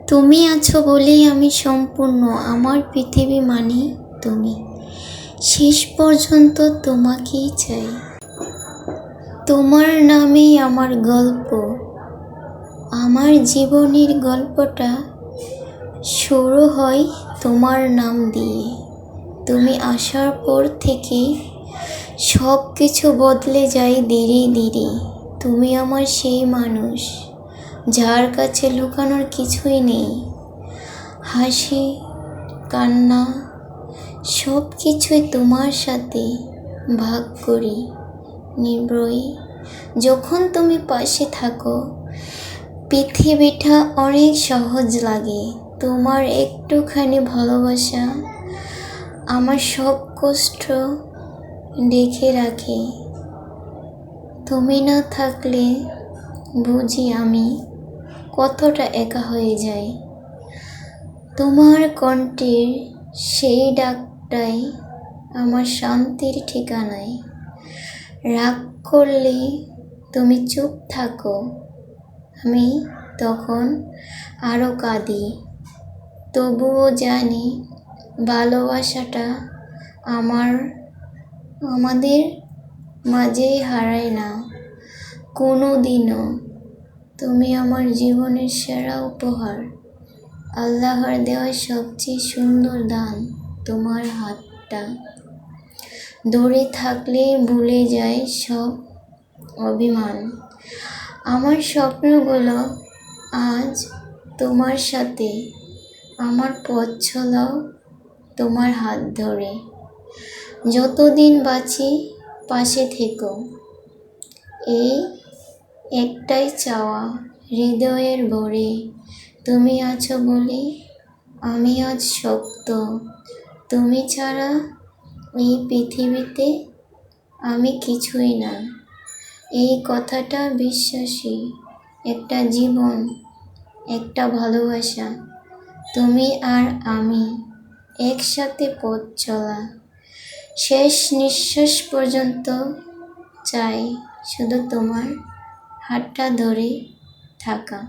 তুমি আছো বলেই আমি সম্পূর্ণ, আমার পৃথিবী মানে তুমি। শেষ পর্যন্ত তোমাকেই চাই। তোমার নামেই আমার গল্প, আমার জীবনের গল্পটা শুরু হয় তোমার নাম দিয়ে। তুমি আসার পর থেকে সব কিছু বদলে যায় ধীরে ধীরে। তুমি আমার সেই মানুষ যার কাছে লুকানোর কিছুই নেই। হাসি, কান্না সব কিছুই তোমার সাথে ভাগ করি নির্ভয়। যখন তুমি পাশে থাকো পৃথিবীটা অনেক সহজ লাগে। তোমার একটুখানি ভালোবাসা আমার সব কষ্ট ঢেকে রাখে। তুমি না থাকলে বুঝি আমি কতটা একা হয়ে যাই। তোমার কণ্ঠের সেই ডাকটাই আমার শান্তির ঠিকানায়। রাগ করলে তুমি চুপ থাকো, আমি তখন আরও কাঁদি। তবুও জানি ভালোবাসাটা আমাদের মাঝেই হারায় না কোনো দিনও। তুমি আমার জীবনের সেরা উপহার, আল্লাহর দেওয়া সবচেয়ে সুন্দর দান। তোমার হাতটা ধরে থাকলে ভুলে যায় সব অভিমান। আমার স্বপ্নগুলো আজ তোমার সাথে, আমার পথ চলাও তোমার হাত ধরে। যতদিন বাঁচি পাশে থেকো, এই একটাই চাওয়া হৃদয়ের ভরে। তুমি আছো বলে আমি আজ শক্ত। তুমি ছাড়া এই পৃথিবীতে আমি কিছুই না। এই কথাটা বিশ্বাসী, একটা জীবন, একটা ভালোবাসা। তুমি আর আমি একসাথে পথ চলা, শেষ নিঃশ্বাস পর্যন্ত চাই শুধু তোমার হাতটা ধরে থাকা।